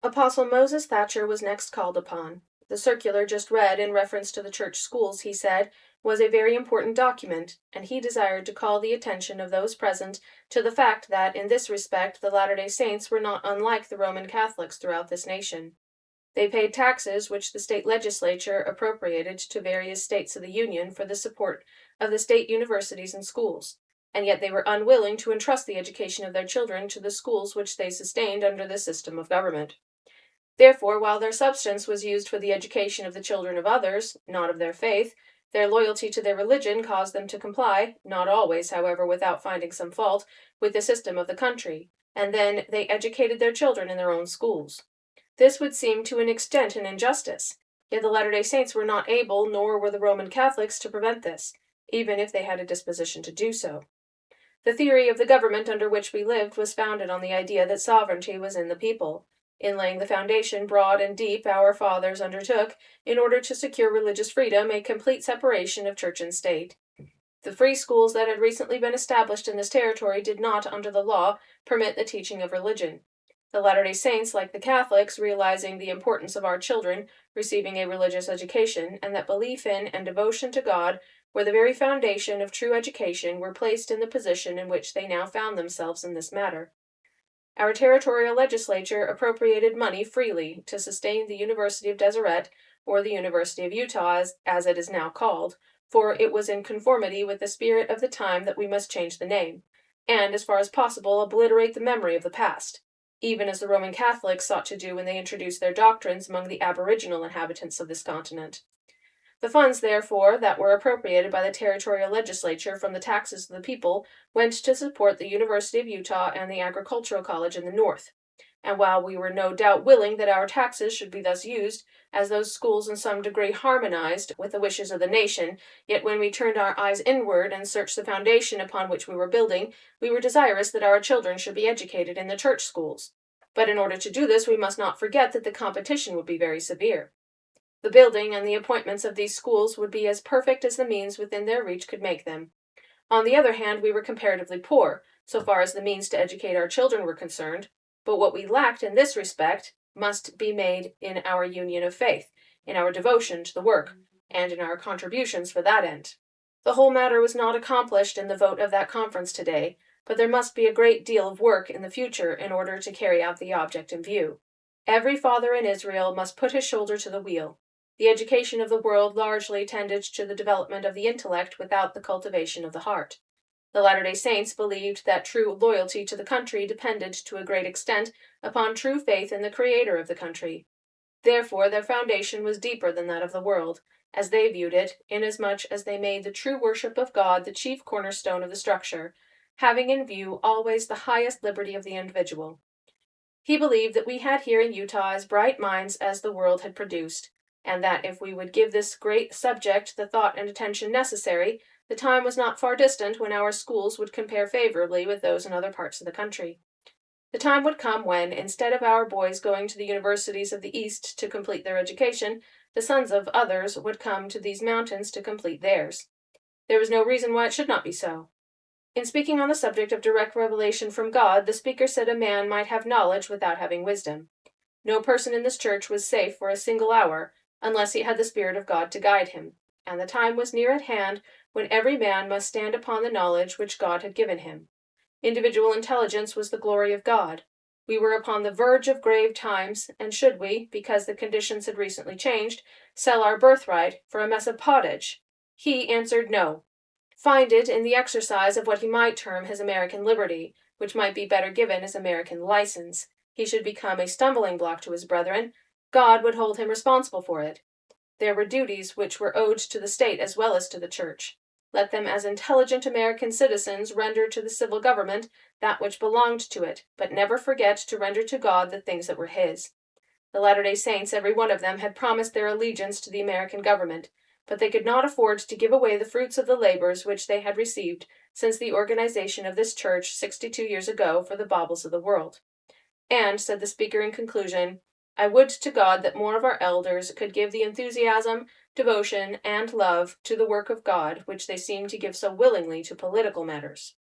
Apostle Moses Thatcher was next called upon. The circular just read in reference to the church schools, he said, was a very important document, and he desired to call the attention of those present to the fact that in this respect the Latter-day Saints were not unlike the Roman Catholics throughout this nation. They paid taxes which the state legislature appropriated to various states of the Union for the support of the state universities and schools, and yet they were unwilling to entrust the education of their children to the schools which they sustained under the system of government. Therefore, while their substance was used for the education of the children of others, not of their faith, their loyalty to their religion caused them to comply, not always, however, without finding some fault, with the system of the country, and then they educated their children in their own schools. This would seem to an extent an injustice, yet the Latter-day Saints were not able, nor were the Roman Catholics, to prevent this, even if they had a disposition to do so. The theory of the government under which we lived was founded on the idea that sovereignty was in the people. In laying the foundation broad and deep, our fathers undertook, in order to secure religious freedom, a complete separation of church and state. The free schools that had recently been established in this territory did not, under the law, permit the teaching of religion. The Latter-day Saints, like the Catholics, realizing the importance of our children receiving a religious education, and that belief in and devotion to God were the very foundation of true education, were placed in the position in which they now found themselves in this matter. Our territorial legislature appropriated money freely to sustain the University of Deseret, or the University of Utah, as it is now called, for it was in conformity with the spirit of the time that we must change the name, and, as far as possible, obliterate the memory of the past, even as the Roman Catholics sought to do when they introduced their doctrines among the aboriginal inhabitants of this continent. The funds, therefore, that were appropriated by the territorial legislature from the taxes of the people went to support the University of Utah and the Agricultural College in the North. And while we were no doubt willing that our taxes should be thus used, as those schools in some degree harmonized with the wishes of the nation, yet when we turned our eyes inward and searched the foundation upon which we were building, we were desirous that our children should be educated in the church schools. But in order to do this, we must not forget that the competition would be very severe. The building and the appointments of these schools would be as perfect as the means within their reach could make them. On the other hand, we were comparatively poor, so far as the means to educate our children were concerned, but what we lacked in this respect must be made in our union of faith, in our devotion to the work, and in our contributions for that end. The whole matter was not accomplished in the vote of that conference today, but there must be a great deal of work in the future in order to carry out the object in view. Every father in Israel must put his shoulder to the wheel. The education of the world largely tended to the development of the intellect without the cultivation of the heart. The Latter-day Saints believed that true loyalty to the country depended to a great extent upon true faith in the Creator of the country. Therefore, their foundation was deeper than that of the world, as they viewed it, inasmuch as they made the true worship of God the chief cornerstone of the structure, having in view always the highest liberty of the individual. He believed that we had here in Utah as bright minds as the world had produced, and that if we would give this great subject the thought and attention necessary, the time was not far distant when our schools would compare favorably with those in other parts of the country. The time would come when, instead of our boys going to the universities of the East to complete their education, the sons of others would come to these mountains to complete theirs. There was no reason why it should not be so. In speaking on the subject of direct revelation from God, the speaker said a man might have knowledge without having wisdom. No person in this church was safe for a single hour, unless he had the Spirit of God to guide him, and the time was near at hand when every man must stand upon the knowledge which God had given him. Individual intelligence was the glory of God. We were upon the verge of grave times, and should we, because the conditions had recently changed, sell our birthright for a mess of pottage? He answered no. Find it in the exercise of what he might term his American liberty, which might be better given as American license. He should become a stumbling block to his brethren. God would hold him responsible for it. There were duties which were owed to the state as well as to the church. Let them as intelligent American citizens render to the civil government that which belonged to it, but never forget to render to God the things that were his. The Latter-day Saints, every one of them, had promised their allegiance to the American government, but they could not afford to give away the fruits of the labors which they had received since the organization of this church 62 years ago for the baubles of the world. And, said the speaker in conclusion, I would to God that more of our elders could give the enthusiasm, devotion, and love to the work of God which they seem to give so willingly to political matters.